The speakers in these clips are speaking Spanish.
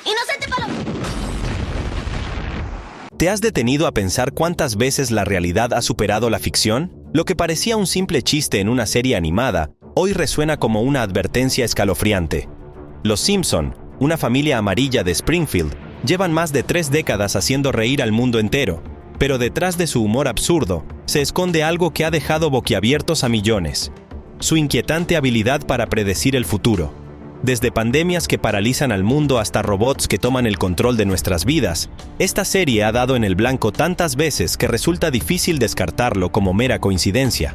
¡Inocente Paloma! ¿Te has detenido a pensar cuántas veces la realidad ha superado la ficción? Lo que parecía un simple chiste en una serie animada, hoy resuena como una advertencia escalofriante. Los Simpson, una familia amarilla de Springfield, llevan más de 3 décadas haciendo reír al mundo entero, pero detrás de su humor absurdo se esconde algo que ha dejado boquiabiertos a millones: su inquietante habilidad para predecir el futuro. Desde pandemias que paralizan al mundo hasta robots que toman el control de nuestras vidas, esta serie ha dado en el blanco tantas veces que resulta difícil descartarlo como mera coincidencia.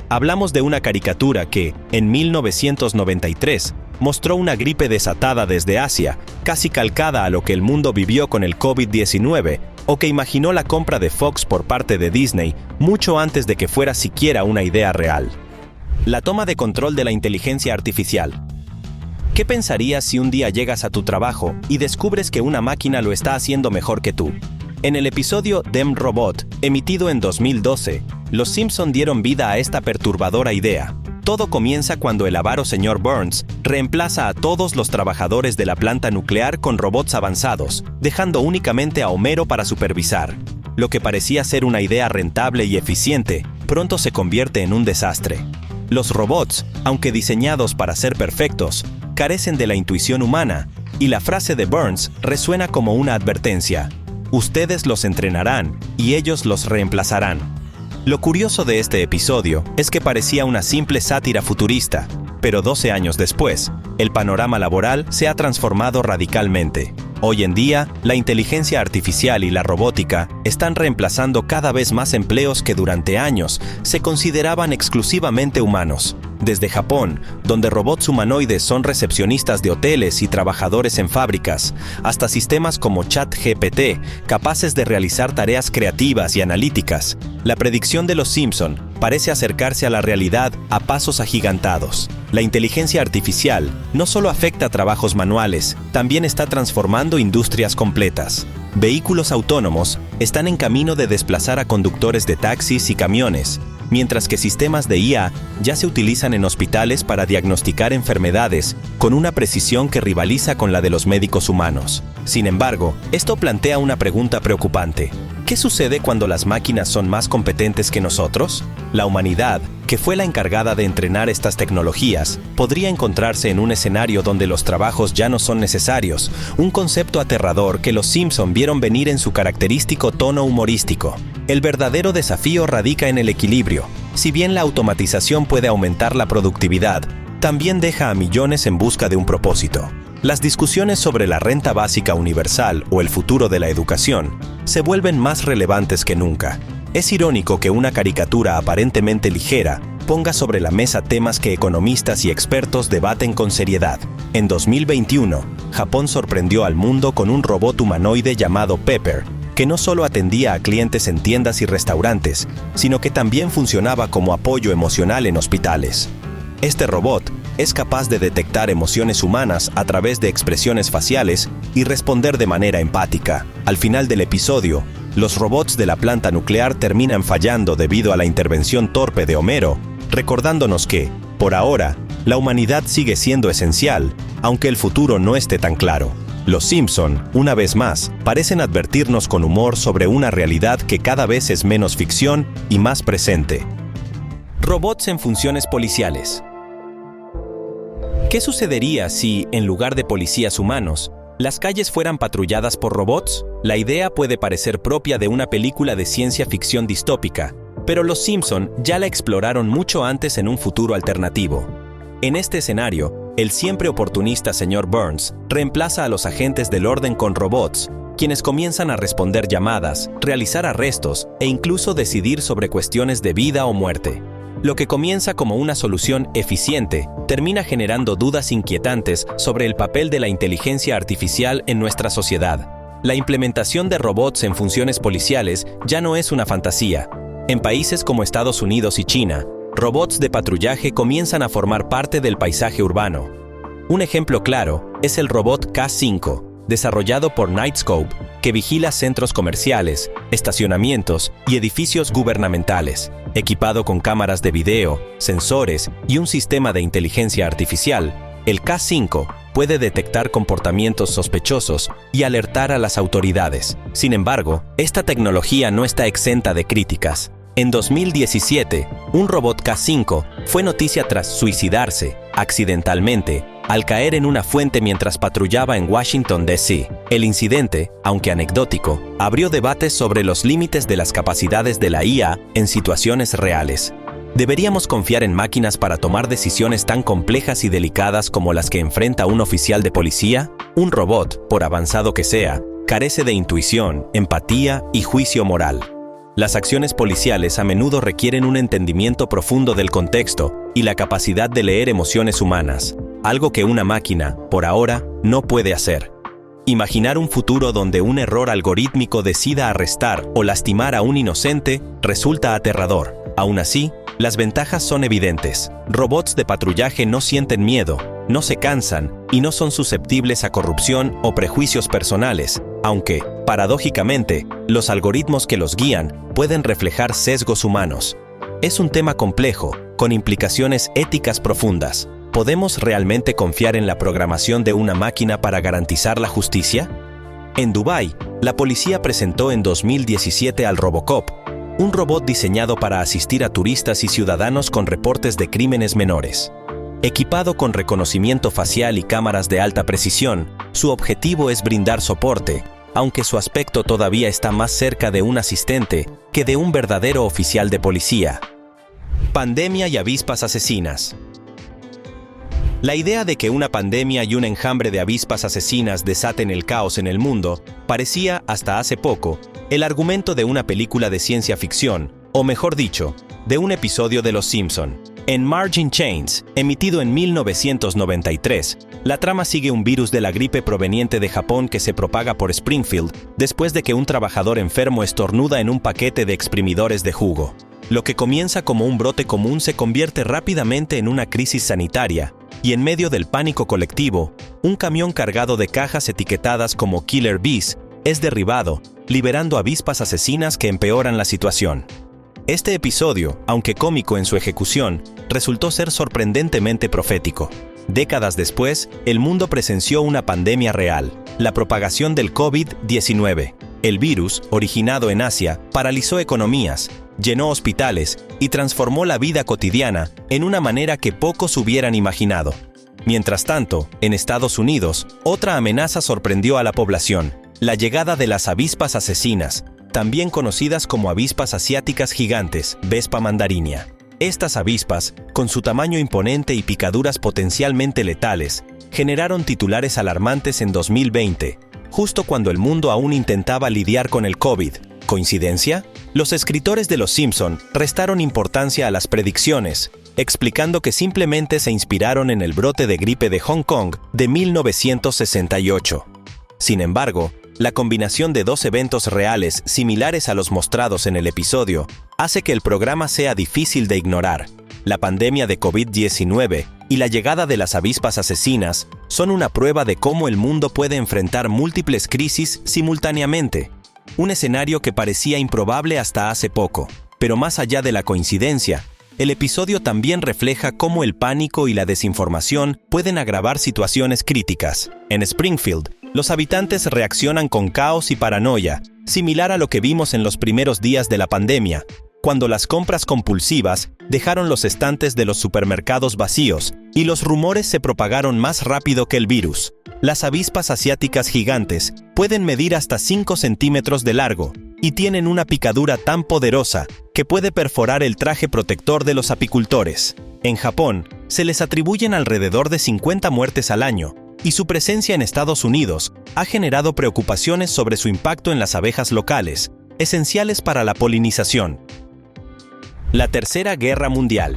Hablamos de una caricatura que, en 1993, mostró una gripe desatada desde Asia, casi calcada a lo que el mundo vivió con el COVID-19, o que imaginó la compra de Fox por parte de Disney mucho antes de que fuera siquiera una idea real. La toma de control de la inteligencia artificial. ¿Qué pensarías si un día llegas a tu trabajo y descubres que una máquina lo está haciendo mejor que tú? En el episodio Dem Robot, emitido en 2012, los Simpson dieron vida a esta perturbadora idea. Todo comienza cuando el avaro señor Burns reemplaza a todos los trabajadores de la planta nuclear con robots avanzados, dejando únicamente a Homero para supervisar. Lo que parecía ser una idea rentable y eficiente, pronto se convierte en un desastre. Los robots, aunque diseñados para ser perfectos, carecen de la intuición humana, y la frase de Burns resuena como una advertencia: ustedes los entrenarán y ellos los reemplazarán. Lo curioso de este episodio es que parecía una simple sátira futurista, pero 12 años después, el panorama laboral se ha transformado radicalmente. Hoy en día, la inteligencia artificial y la robótica están reemplazando cada vez más empleos que durante años se consideraban exclusivamente humanos. Desde Japón, donde robots humanoides son recepcionistas de hoteles y trabajadores en fábricas, hasta sistemas como ChatGPT, capaces de realizar tareas creativas y analíticas, la predicción de los Simpson parece acercarse a la realidad a pasos agigantados. La inteligencia artificial no solo afecta a trabajos manuales, también está transformando industrias completas. Vehículos autónomos están en camino de desplazar a conductores de taxis y camiones, mientras que sistemas de IA ya se utilizan en hospitales para diagnosticar enfermedades con una precisión que rivaliza con la de los médicos humanos. Sin embargo, esto plantea una pregunta preocupante. ¿Qué sucede cuando las máquinas son más competentes que nosotros? La humanidad, que fue la encargada de entrenar estas tecnologías, podría encontrarse en un escenario donde los trabajos ya no son necesarios, un concepto aterrador que los Simpson vieron venir en su característico tono humorístico. El verdadero desafío radica en el equilibrio. Si bien la automatización puede aumentar la productividad, también deja a millones en busca de un propósito. Las discusiones sobre la renta básica universal o el futuro de la educación se vuelven más relevantes que nunca. Es irónico que una caricatura aparentemente ligera ponga sobre la mesa temas que economistas y expertos debaten con seriedad. En 2021, Japón sorprendió al mundo con un robot humanoide llamado Pepper, que no solo atendía a clientes en tiendas y restaurantes, sino que también funcionaba como apoyo emocional en hospitales. Este robot es capaz de detectar emociones humanas a través de expresiones faciales y responder de manera empática. Al final del episodio, los robots de la planta nuclear terminan fallando debido a la intervención torpe de Homero, recordándonos que, por ahora, la humanidad sigue siendo esencial, aunque el futuro no esté tan claro. Los Simpson, una vez más, parecen advertirnos con humor sobre una realidad que cada vez es menos ficción y más presente. Robots en funciones policiales. ¿Qué sucedería si, en lugar de policías humanos, las calles fueran patrulladas por robots? La idea puede parecer propia de una película de ciencia ficción distópica, pero los Simpson ya la exploraron mucho antes en un futuro alternativo. En este escenario, el siempre oportunista señor Burns reemplaza a los agentes del orden con robots, quienes comienzan a responder llamadas, realizar arrestos e incluso decidir sobre cuestiones de vida o muerte. Lo que comienza como una solución eficiente termina generando dudas inquietantes sobre el papel de la inteligencia artificial en nuestra sociedad. La implementación de robots en funciones policiales ya no es una fantasía. En países como Estados Unidos y China, robots de patrullaje comienzan a formar parte del paisaje urbano. Un ejemplo claro es el robot K5, desarrollado por Knightscope, que vigila centros comerciales, estacionamientos y edificios gubernamentales. Equipado con cámaras de video, sensores y un sistema de inteligencia artificial, el K5 puede detectar comportamientos sospechosos y alertar a las autoridades. Sin embargo, esta tecnología no está exenta de críticas. En 2017, un robot K5 fue noticia tras suicidarse, accidentalmente, al caer en una fuente mientras patrullaba en Washington, D.C. El incidente, aunque anecdótico, abrió debates sobre los límites de las capacidades de la IA en situaciones reales. ¿Deberíamos confiar en máquinas para tomar decisiones tan complejas y delicadas como las que enfrenta un oficial de policía? Un robot, por avanzado que sea, carece de intuición, empatía y juicio moral. Las acciones policiales a menudo requieren un entendimiento profundo del contexto y la capacidad de leer emociones humanas, algo que una máquina, por ahora, no puede hacer. Imaginar un futuro donde un error algorítmico decida arrestar o lastimar a un inocente resulta aterrador. Aún así, las ventajas son evidentes. Robots de patrullaje no sienten miedo, no se cansan y no son susceptibles a corrupción o prejuicios personales, aunque, paradójicamente, los algoritmos que los guían pueden reflejar sesgos humanos. Es un tema complejo, con implicaciones éticas profundas. ¿Podemos realmente confiar en la programación de una máquina para garantizar la justicia? En Dubái, la policía presentó en 2017 al Robocop, un robot diseñado para asistir a turistas y ciudadanos con reportes de crímenes menores. Equipado con reconocimiento facial y cámaras de alta precisión, su objetivo es brindar soporte, aunque su aspecto todavía está más cerca de un asistente que de un verdadero oficial de policía. Pandemia y avispas asesinas. La idea de que una pandemia y un enjambre de avispas asesinas desaten el caos en el mundo parecía, hasta hace poco, el argumento de una película de ciencia ficción, o mejor dicho, de un episodio de Los Simpson. En Margin Chains, emitido en 1993, la trama sigue un virus de la gripe proveniente de Japón que se propaga por Springfield después de que un trabajador enfermo estornuda en un paquete de exprimidores de jugo. Lo que comienza como un brote común se convierte rápidamente en una crisis sanitaria, y en medio del pánico colectivo, un camión cargado de cajas etiquetadas como Killer Bees es derribado, liberando avispas asesinas que empeoran la situación. Este episodio, aunque cómico en su ejecución, resultó ser sorprendentemente profético. Décadas después, el mundo presenció una pandemia real, la propagación del COVID-19. El virus, originado en Asia, paralizó economías, llenó hospitales y transformó la vida cotidiana en una manera que pocos hubieran imaginado. Mientras tanto, en Estados Unidos, otra amenaza sorprendió a la población: la llegada de las avispas asesinas, también conocidas como avispas asiáticas gigantes, Vespa mandarinia. Estas avispas, con su tamaño imponente y picaduras potencialmente letales, generaron titulares alarmantes en 2020, justo cuando el mundo aún intentaba lidiar con el COVID. ¿Coincidencia? Los escritores de Los Simpson restaron importancia a las predicciones, explicando que simplemente se inspiraron en el brote de gripe de Hong Kong de 1968. Sin embargo, la combinación de dos eventos reales similares a los mostrados en el episodio hace que el programa sea difícil de ignorar. La pandemia de COVID-19 y la llegada de las avispas asesinas son una prueba de cómo el mundo puede enfrentar múltiples crisis simultáneamente. Un escenario que parecía improbable hasta hace poco. Pero más allá de la coincidencia, el episodio también refleja cómo el pánico y la desinformación pueden agravar situaciones críticas. En Springfield, los habitantes reaccionan con caos y paranoia, similar a lo que vimos en los primeros días de la pandemia, cuando las compras compulsivas dejaron los estantes de los supermercados vacíos y los rumores se propagaron más rápido que el virus. Las avispas asiáticas gigantes pueden medir hasta 5 centímetros de largo y tienen una picadura tan poderosa que puede perforar el traje protector de los apicultores. En Japón, se les atribuyen alrededor de 50 muertes al año, y su presencia en Estados Unidos ha generado preocupaciones sobre su impacto en las abejas locales, esenciales para la polinización. La Tercera Guerra Mundial.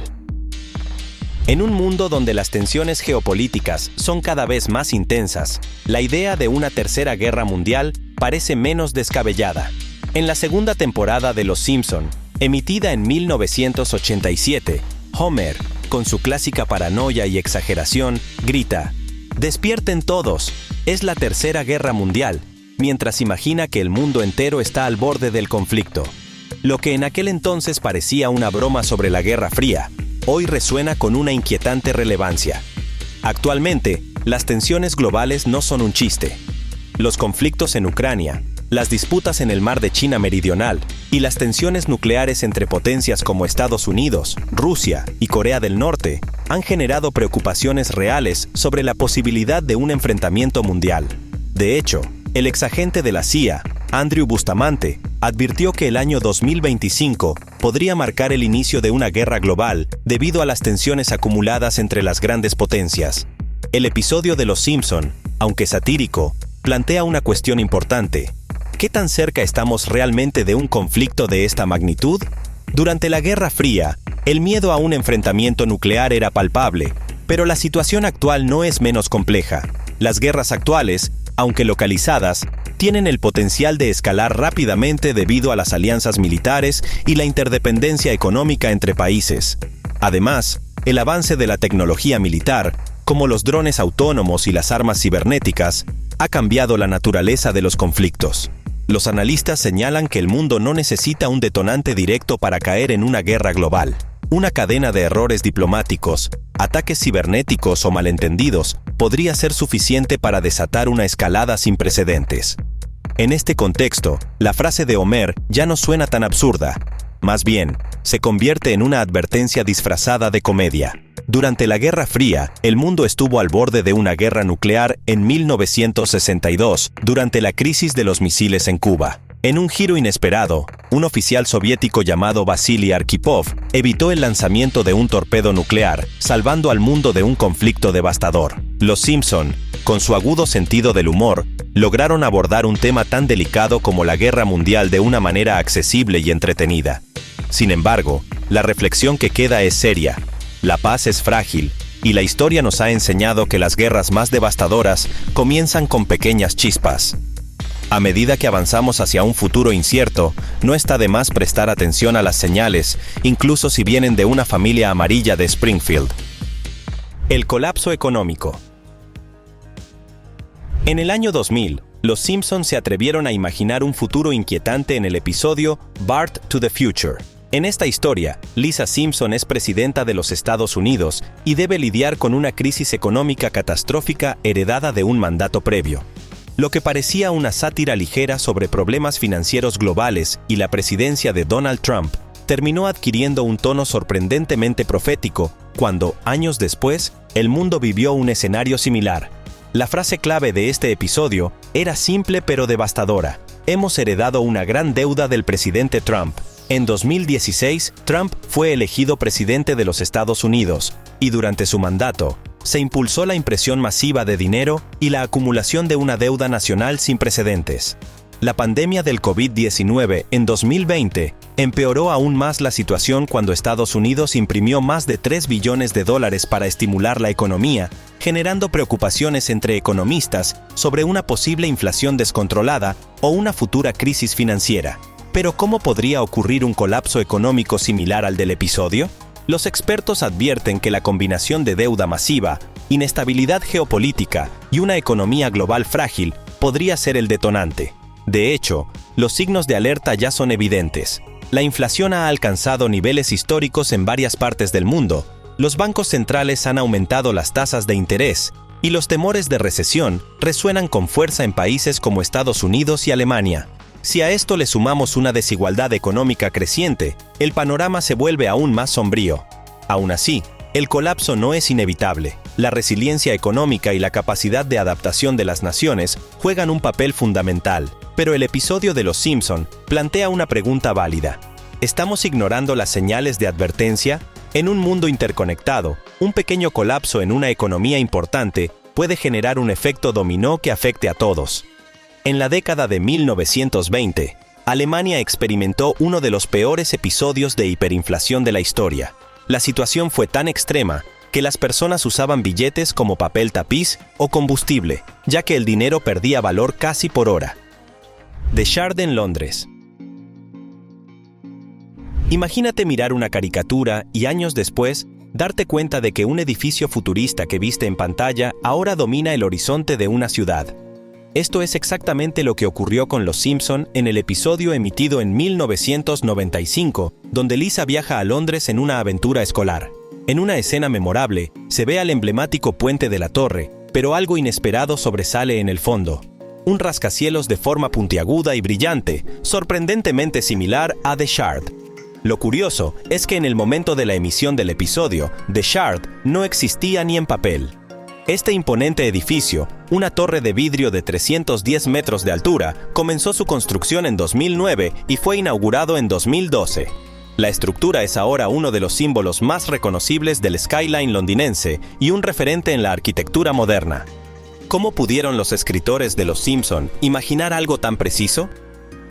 En un mundo donde las tensiones geopolíticas son cada vez más intensas, la idea de una tercera guerra mundial parece menos descabellada. En la segunda temporada de Los Simpson, emitida en 1987, Homer, con su clásica paranoia y exageración, grita: «¡Despierten todos! Es la Tercera Guerra Mundial», mientras imagina que el mundo entero está al borde del conflicto. Lo que en aquel entonces parecía una broma sobre la Guerra Fría, hoy resuena con una inquietante relevancia. Actualmente, las tensiones globales no son un chiste. Los conflictos en Ucrania, las disputas en el mar de China Meridional y las tensiones nucleares entre potencias como Estados Unidos, Rusia y Corea del Norte han generado preocupaciones reales sobre la posibilidad de un enfrentamiento mundial. De hecho, el exagente de la CIA, Andrew Bustamante, advirtió que el año 2025 podría marcar el inicio de una guerra global debido a las tensiones acumuladas entre las grandes potencias. El episodio de Los Simpson, aunque satírico, plantea una cuestión importante. ¿Qué tan cerca estamos realmente de un conflicto de esta magnitud? Durante la Guerra Fría, el miedo a un enfrentamiento nuclear era palpable, pero la situación actual no es menos compleja. Las guerras actuales, aunque localizadas, tienen el potencial de escalar rápidamente debido a las alianzas militares y la interdependencia económica entre países. Además, el avance de la tecnología militar, como los drones autónomos y las armas cibernéticas, ha cambiado la naturaleza de los conflictos. Los analistas señalan que el mundo no necesita un detonante directo para caer en una guerra global. Una cadena de errores diplomáticos, ataques cibernéticos o malentendidos podría ser suficiente para desatar una escalada sin precedentes. En este contexto, la frase de Homer ya no suena tan absurda. Más bien, se convierte en una advertencia disfrazada de comedia. Durante la Guerra Fría, el mundo estuvo al borde de una guerra nuclear en 1962, durante la crisis de los misiles en Cuba. En un giro inesperado, un oficial soviético llamado Vasily Arkhipov evitó el lanzamiento de un torpedo nuclear, salvando al mundo de un conflicto devastador. Los Simpson, con su agudo sentido del humor, lograron abordar un tema tan delicado como la guerra mundial de una manera accesible y entretenida. Sin embargo, la reflexión que queda es seria. La paz es frágil, y la historia nos ha enseñado que las guerras más devastadoras comienzan con pequeñas chispas. A medida que avanzamos hacia un futuro incierto, no está de más prestar atención a las señales, incluso si vienen de una familia amarilla de Springfield. El colapso económico. En el año 2000, los Simpson se atrevieron a imaginar un futuro inquietante en el episodio Bart to the Future. En esta historia, Lisa Simpson es presidenta de los Estados Unidos y debe lidiar con una crisis económica catastrófica heredada de un mandato previo. Lo que parecía una sátira ligera sobre problemas financieros globales y la presidencia de Donald Trump terminó adquiriendo un tono sorprendentemente profético cuando, años después, el mundo vivió un escenario similar. La frase clave de este episodio era simple pero devastadora. Hemos heredado una gran deuda del presidente Trump. En 2016, Trump fue elegido presidente de los Estados Unidos, y durante su mandato, se impulsó la impresión masiva de dinero y la acumulación de una deuda nacional sin precedentes. La pandemia del COVID-19 en 2020 empeoró aún más la situación cuando Estados Unidos imprimió más de $3 billones para estimular la economía, generando preocupaciones entre economistas sobre una posible inflación descontrolada o una futura crisis financiera. Pero ¿cómo podría ocurrir un colapso económico similar al del episodio? Los expertos advierten que la combinación de deuda masiva, inestabilidad geopolítica y una economía global frágil podría ser el detonante. De hecho, los signos de alerta ya son evidentes. La inflación ha alcanzado niveles históricos en varias partes del mundo, los bancos centrales han aumentado las tasas de interés, y los temores de recesión resuenan con fuerza en países como Estados Unidos y Alemania. Si a esto le sumamos una desigualdad económica creciente, el panorama se vuelve aún más sombrío. Aún así, el colapso no es inevitable. La resiliencia económica y la capacidad de adaptación de las naciones juegan un papel fundamental. Pero el episodio de Los Simpson plantea una pregunta válida. ¿Estamos ignorando las señales de advertencia? En un mundo interconectado, un pequeño colapso en una economía importante puede generar un efecto dominó que afecte a todos. En la década de 1920, Alemania experimentó uno de los peores episodios de hiperinflación de la historia. La situación fue tan extrema que las personas usaban billetes como papel tapiz o combustible, ya que el dinero perdía valor casi por hora. The Shard en Londres. Imagínate mirar una caricatura y años después, darte cuenta de que un edificio futurista que viste en pantalla ahora domina el horizonte de una ciudad. Esto es exactamente lo que ocurrió con Los Simpson en el episodio emitido en 1995, donde Lisa viaja a Londres en una aventura escolar. En una escena memorable, se ve al emblemático Puente de la Torre, pero algo inesperado sobresale en el fondo. Un rascacielos de forma puntiaguda y brillante, sorprendentemente similar a The Shard. Lo curioso es que en el momento de la emisión del episodio, The Shard no existía ni en papel. Este imponente edificio, una torre de vidrio de 310 metros de altura, comenzó su construcción en 2009 y fue inaugurado en 2012. La estructura es ahora uno de los símbolos más reconocibles del skyline londinense y un referente en la arquitectura moderna. ¿Cómo pudieron los escritores de Los Simpson imaginar algo tan preciso?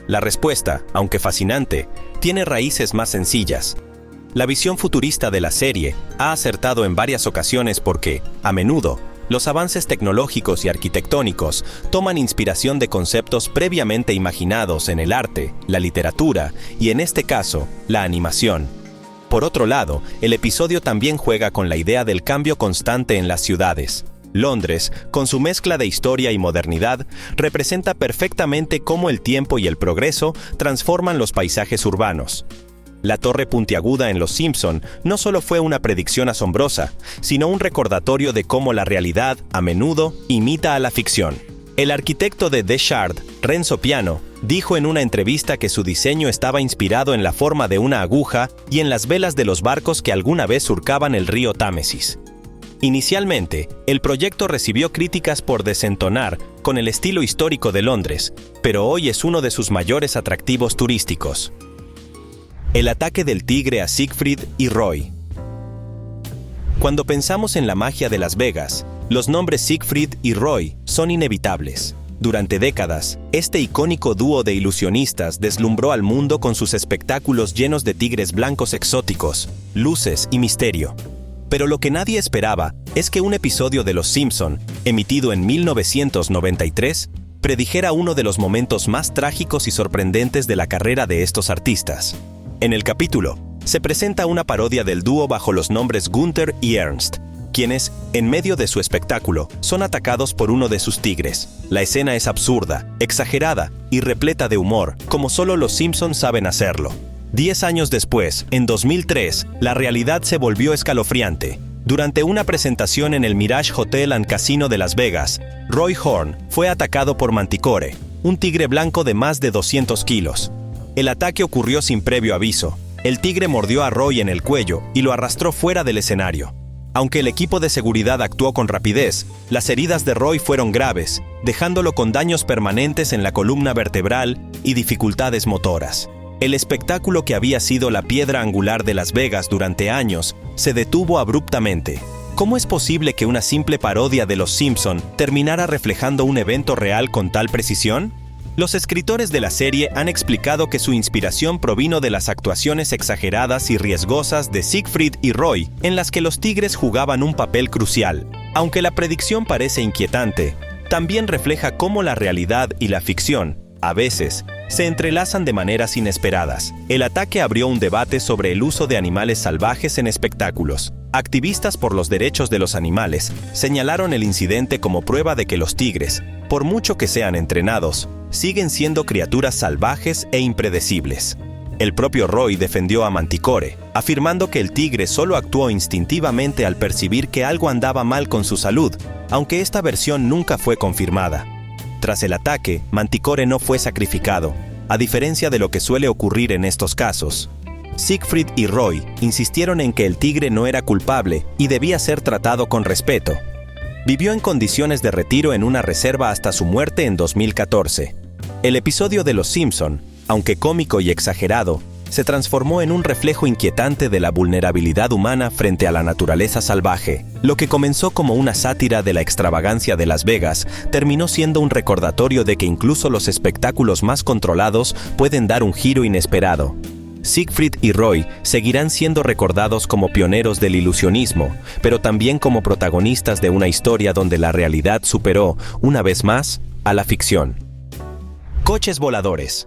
La respuesta, aunque fascinante, tiene raíces más sencillas. La visión futurista de la serie ha acertado en varias ocasiones porque, a menudo, los avances tecnológicos y arquitectónicos toman inspiración de conceptos previamente imaginados en el arte, la literatura y, en este caso, la animación. Por otro lado, el episodio también juega con la idea del cambio constante en las ciudades. Londres, con su mezcla de historia y modernidad, representa perfectamente cómo el tiempo y el progreso transforman los paisajes urbanos. La torre puntiaguda en Los Simpson no solo fue una predicción asombrosa, sino un recordatorio de cómo la realidad, a menudo, imita a la ficción. El arquitecto de The Shard, Renzo Piano, dijo en una entrevista que su diseño estaba inspirado en la forma de una aguja y en las velas de los barcos que alguna vez surcaban el río Támesis. Inicialmente, el proyecto recibió críticas por desentonar con el estilo histórico de Londres, pero hoy es uno de sus mayores atractivos turísticos. El ataque del tigre a Siegfried y Roy. Cuando pensamos en la magia de Las Vegas, los nombres Siegfried y Roy son inevitables. Durante décadas, este icónico dúo de ilusionistas deslumbró al mundo con sus espectáculos llenos de tigres blancos exóticos, luces y misterio. Pero lo que nadie esperaba es que un episodio de Los Simpson, emitido en 1993, predijera uno de los momentos más trágicos y sorprendentes de la carrera de estos artistas. En el capítulo, se presenta una parodia del dúo bajo los nombres Gunther y Ernst, quienes, en medio de su espectáculo, son atacados por uno de sus tigres. La escena es absurda, exagerada y repleta de humor, como solo Los Simpson saben hacerlo. 10 años después, en 2003, la realidad se volvió escalofriante. Durante una presentación en el Mirage Hotel and Casino de Las Vegas, Roy Horn fue atacado por Manticore, un tigre blanco de más de 200 kilos. El ataque ocurrió sin previo aviso. El tigre mordió a Roy en el cuello y lo arrastró fuera del escenario. Aunque el equipo de seguridad actuó con rapidez, las heridas de Roy fueron graves, dejándolo con daños permanentes en la columna vertebral y dificultades motoras. El espectáculo que había sido la piedra angular de Las Vegas durante años se detuvo abruptamente. ¿Cómo es posible que una simple parodia de Los Simpson terminara reflejando un evento real con tal precisión? Los escritores de la serie han explicado que su inspiración provino de las actuaciones exageradas y riesgosas de Siegfried y Roy, en las que los tigres jugaban un papel crucial. Aunque la predicción parece inquietante, también refleja cómo la realidad y la ficción, a veces, se entrelazan de maneras inesperadas. El ataque abrió un debate sobre el uso de animales salvajes en espectáculos. Activistas por los derechos de los animales señalaron el incidente como prueba de que los tigres, por mucho que sean entrenados, siguen siendo criaturas salvajes e impredecibles. El propio Roy defendió a Manticore, afirmando que el tigre solo actuó instintivamente al percibir que algo andaba mal con su salud, aunque esta versión nunca fue confirmada. Tras el ataque, Manticore no fue sacrificado, a diferencia de lo que suele ocurrir en estos casos. Siegfried y Roy insistieron en que el tigre no era culpable y debía ser tratado con respeto. Vivió en condiciones de retiro en una reserva hasta su muerte en 2014. El episodio de Los Simpson, aunque cómico y exagerado, se transformó en un reflejo inquietante de la vulnerabilidad humana frente a la naturaleza salvaje. Lo que comenzó como una sátira de la extravagancia de Las Vegas terminó siendo un recordatorio de que incluso los espectáculos más controlados pueden dar un giro inesperado. Siegfried y Roy seguirán siendo recordados como pioneros del ilusionismo, pero también como protagonistas de una historia donde la realidad superó, una vez más, a la ficción. Coches voladores.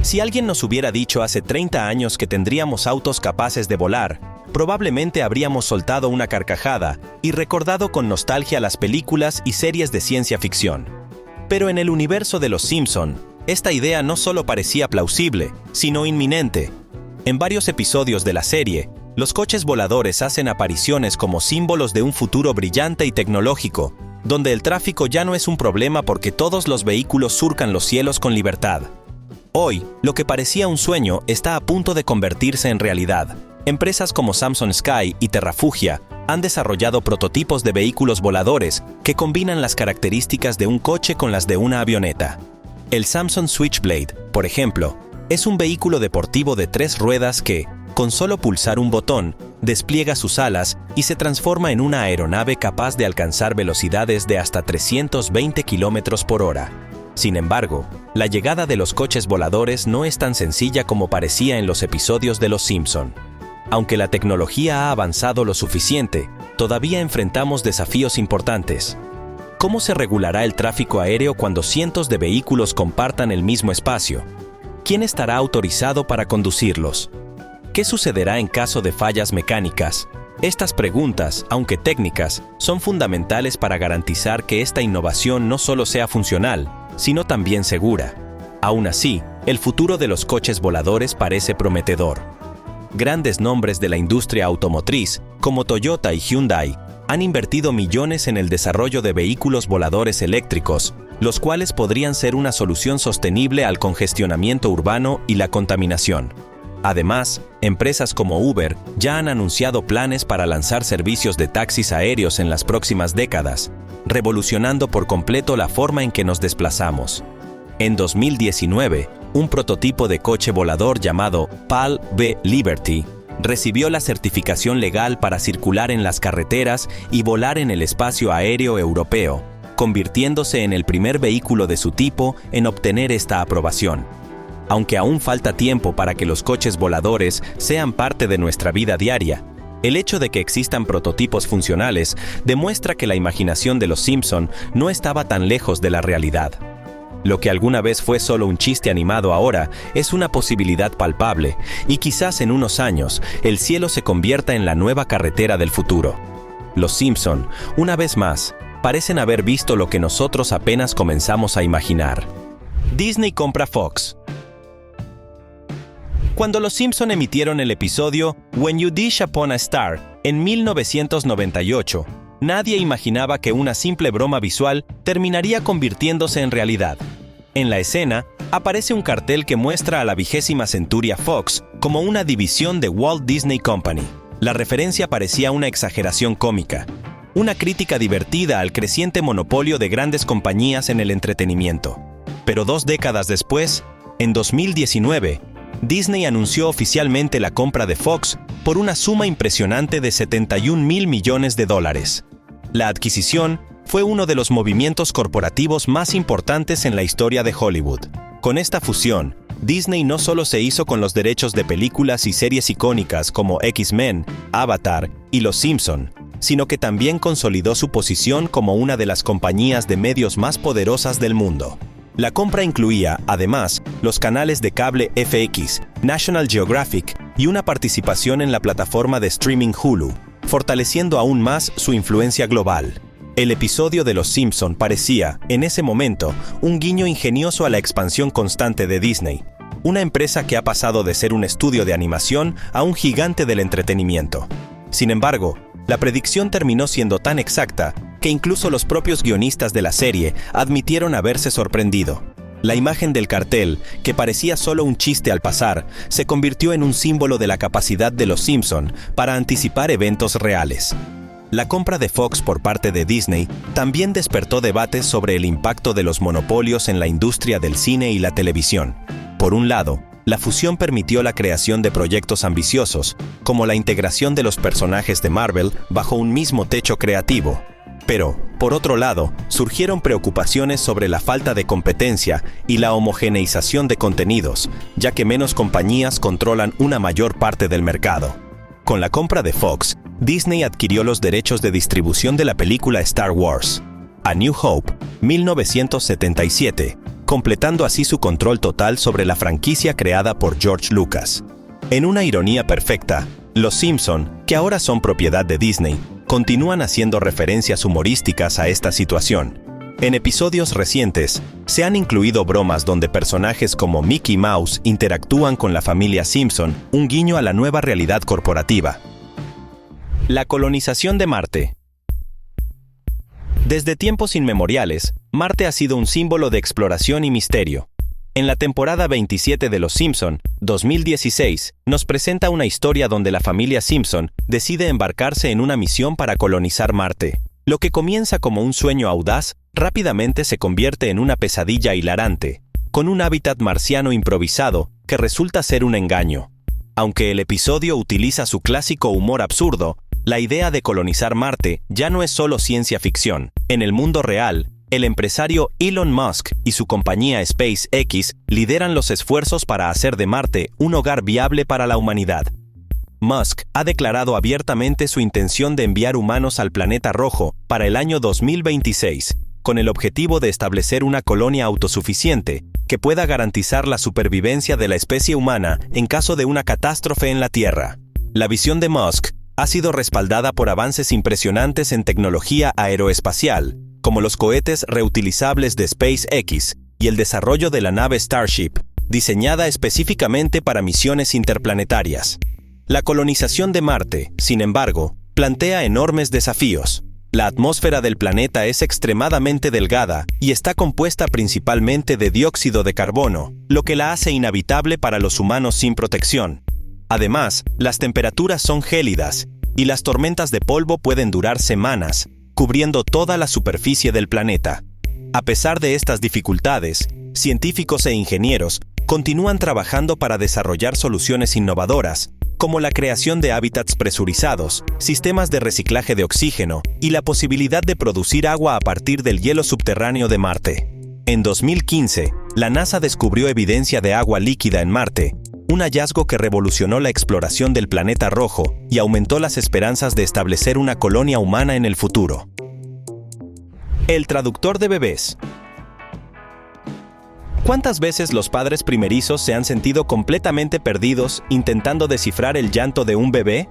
Si alguien nos hubiera dicho hace 30 años que tendríamos autos capaces de volar, probablemente habríamos soltado una carcajada y recordado con nostalgia las películas y series de ciencia ficción. Pero en el universo de Los Simpson, esta idea no solo parecía plausible, sino inminente. En varios episodios de la serie, Los coches voladores hacen apariciones como símbolos de un futuro brillante y tecnológico, donde el tráfico ya no es un problema porque todos los vehículos surcan los cielos con libertad. Hoy, lo que parecía un sueño está a punto de convertirse en realidad. Empresas como Samsung Sky y Terrafugia han desarrollado prototipos de vehículos voladores que combinan las características de un coche con las de una avioneta. El Samsung Switchblade, por ejemplo, es un vehículo deportivo de 3 ruedas que, con solo pulsar un botón, despliega sus alas y se transforma en una aeronave capaz de alcanzar velocidades de hasta 320 km por hora. Sin embargo, la llegada de los coches voladores no es tan sencilla como parecía en los episodios de Los Simpson. Aunque la tecnología ha avanzado lo suficiente, todavía enfrentamos desafíos importantes. ¿Cómo se regulará el tráfico aéreo cuando cientos de vehículos compartan el mismo espacio? ¿Quién estará autorizado para conducirlos? ¿Qué sucederá en caso de fallas mecánicas? Estas preguntas, aunque técnicas, son fundamentales para garantizar que esta innovación no solo sea funcional, sino también segura. Aún así, el futuro de los coches voladores parece prometedor. Grandes nombres de la industria automotriz, como Toyota y Hyundai, han invertido millones en el desarrollo de vehículos voladores eléctricos, los cuales podrían ser una solución sostenible al congestionamiento urbano y la contaminación. Además, empresas como Uber ya han anunciado planes para lanzar servicios de taxis aéreos en las próximas décadas, revolucionando por completo la forma en que nos desplazamos. En 2019, un prototipo de coche volador llamado PAL B Liberty recibió la certificación legal para circular en las carreteras y volar en el espacio aéreo europeo, convirtiéndose en el primer vehículo de su tipo en obtener esta aprobación. Aunque aún falta tiempo para que los coches voladores sean parte de nuestra vida diaria, el hecho de que existan prototipos funcionales demuestra que la imaginación de los Simpson no estaba tan lejos de la realidad. Lo que alguna vez fue solo un chiste animado ahora es una posibilidad palpable, y quizás en unos años el cielo se convierta en la nueva carretera del futuro. Los Simpson, una vez más, parecen haber visto lo que nosotros apenas comenzamos a imaginar. Disney compra Fox. Cuando los Simpson emitieron el episodio When You Dish Upon a Star en 1998, nadie imaginaba que una simple broma visual terminaría convirtiéndose en realidad. En la escena, aparece un cartel que muestra a la 20ª Centuria Fox como una división de Walt Disney Company. La referencia parecía una exageración cómica, una crítica divertida al creciente monopolio de grandes compañías en el entretenimiento. Pero 2 décadas después, en 2019, Disney anunció oficialmente la compra de Fox por una suma impresionante de $71,000 millones. La adquisición fue uno de los movimientos corporativos más importantes en la historia de Hollywood. Con esta fusión, Disney no solo se hizo con los derechos de películas y series icónicas como X-Men, Avatar y Los Simpson, sino que también consolidó su posición como una de las compañías de medios más poderosas del mundo. La compra incluía, además, los canales de cable FX, National Geographic y una participación en la plataforma de streaming Hulu, fortaleciendo aún más su influencia global. El episodio de Los Simpson parecía, en ese momento, un guiño ingenioso a la expansión constante de Disney, una empresa que ha pasado de ser un estudio de animación a un gigante del entretenimiento. Sin embargo, la predicción terminó siendo tan exacta que incluso los propios guionistas de la serie admitieron haberse sorprendido. La imagen del cartel, que parecía solo un chiste al pasar, se convirtió en un símbolo de la capacidad de los Simpson para anticipar eventos reales. La compra de Fox por parte de Disney también despertó debates sobre el impacto de los monopolios en la industria del cine y la televisión. Por un lado, la fusión permitió la creación de proyectos ambiciosos, como la integración de los personajes de Marvel bajo un mismo techo creativo. Pero, por otro lado, surgieron preocupaciones sobre la falta de competencia y la homogeneización de contenidos, ya que menos compañías controlan una mayor parte del mercado. Con la compra de Fox, Disney adquirió los derechos de distribución de la película Star Wars, A New Hope, 1977, completando así su control total sobre la franquicia creada por George Lucas. En una ironía perfecta, los Simpson, que ahora son propiedad de Disney, continúan haciendo referencias humorísticas a esta situación. En episodios recientes, se han incluido bromas donde personajes como Mickey Mouse interactúan con la familia Simpson, un guiño a la nueva realidad corporativa. La colonización de Marte. Desde tiempos inmemoriales, Marte ha sido un símbolo de exploración y misterio. En la temporada 27 de Los Simpson, 2016, nos presenta una historia donde la familia Simpson decide embarcarse en una misión para colonizar Marte. Lo que comienza como un sueño audaz, rápidamente se convierte en una pesadilla hilarante, con un hábitat marciano improvisado que resulta ser un engaño. Aunque el episodio utiliza su clásico humor absurdo, la idea de colonizar Marte ya no es solo ciencia ficción. En el mundo real, el empresario Elon Musk y su compañía SpaceX lideran los esfuerzos para hacer de Marte un hogar viable para la humanidad. Musk ha declarado abiertamente su intención de enviar humanos al planeta rojo para el año 2026, con el objetivo de establecer una colonia autosuficiente que pueda garantizar la supervivencia de la especie humana en caso de una catástrofe en la Tierra. La visión de Musk ha sido respaldada por avances impresionantes en tecnología aeroespacial, como los cohetes reutilizables de SpaceX y el desarrollo de la nave Starship, diseñada específicamente para misiones interplanetarias. La colonización de Marte, sin embargo, plantea enormes desafíos. La atmósfera del planeta es extremadamente delgada y está compuesta principalmente de dióxido de carbono, lo que la hace inhabitable para los humanos sin protección. Además, las temperaturas son gélidas y las tormentas de polvo pueden durar semanas, cubriendo toda la superficie del planeta. A pesar de estas dificultades, científicos e ingenieros continúan trabajando para desarrollar soluciones innovadoras, como la creación de hábitats presurizados, sistemas de reciclaje de oxígeno y la posibilidad de producir agua a partir del hielo subterráneo de Marte. En 2015, la NASA descubrió evidencia de agua líquida en Marte, un hallazgo que revolucionó la exploración del planeta rojo y aumentó las esperanzas de establecer una colonia humana en el futuro. El traductor de bebés. ¿Cuántas veces los padres primerizos se han sentido completamente perdidos intentando descifrar el llanto de un bebé?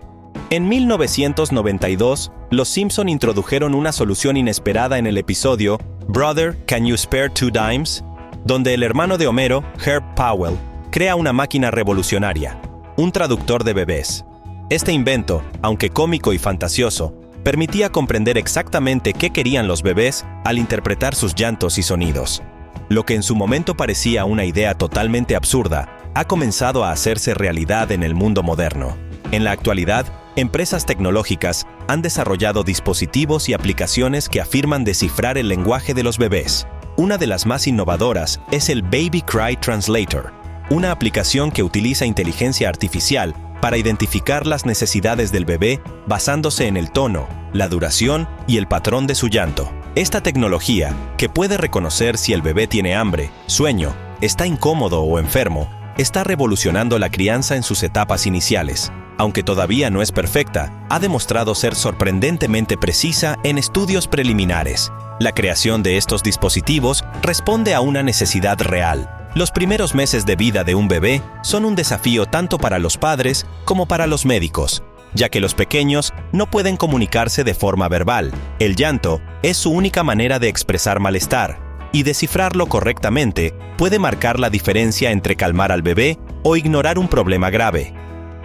En 1992, los Simpson introdujeron una solución inesperada en el episodio Brother, Can You Spare Two Dimes?, donde el hermano de Homero, Herb Powell, crea una máquina revolucionaria, un traductor de bebés. Este invento, aunque cómico y fantasioso, permitía comprender exactamente qué querían los bebés al interpretar sus llantos y sonidos. Lo que en su momento parecía una idea totalmente absurda, ha comenzado a hacerse realidad en el mundo moderno. En la actualidad, empresas tecnológicas han desarrollado dispositivos y aplicaciones que afirman descifrar el lenguaje de los bebés. Una de las más innovadoras es el Baby Cry Translator, una aplicación que utiliza inteligencia artificial para identificar las necesidades del bebé basándose en el tono, la duración y el patrón de su llanto. Esta tecnología, que puede reconocer si el bebé tiene hambre, sueño, está incómodo o enfermo, está revolucionando la crianza en sus etapas iniciales. Aunque todavía no es perfecta, ha demostrado ser sorprendentemente precisa en estudios preliminares. La creación de estos dispositivos responde a una necesidad real. Los primeros meses de vida de un bebé son un desafío tanto para los padres como para los médicos, ya que los pequeños no pueden comunicarse de forma verbal. El llanto es su única manera de expresar malestar, y descifrarlo correctamente puede marcar la diferencia entre calmar al bebé o ignorar un problema grave.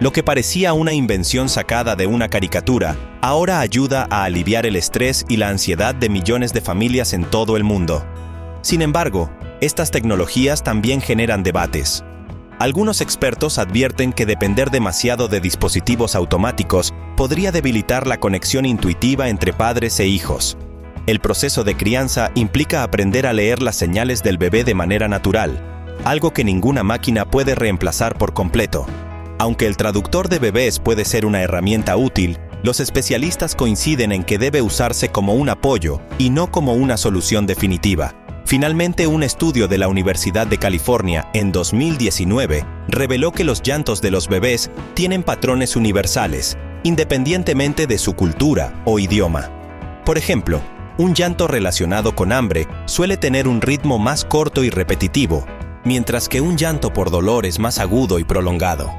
Lo que parecía una invención sacada de una caricatura, ahora ayuda a aliviar el estrés y la ansiedad de millones de familias en todo el mundo. Sin embargo, estas tecnologías también generan debates. Algunos expertos advierten que depender demasiado de dispositivos automáticos podría debilitar la conexión intuitiva entre padres e hijos. El proceso de crianza implica aprender a leer las señales del bebé de manera natural, algo que ninguna máquina puede reemplazar por completo. Aunque el traductor de bebés puede ser una herramienta útil, los especialistas coinciden en que debe usarse como un apoyo y no como una solución definitiva. Finalmente, un estudio de la Universidad de California en 2019 reveló que los llantos de los bebés tienen patrones universales, independientemente de su cultura o idioma. Por ejemplo, un llanto relacionado con hambre suele tener un ritmo más corto y repetitivo, mientras que un llanto por dolor es más agudo y prolongado.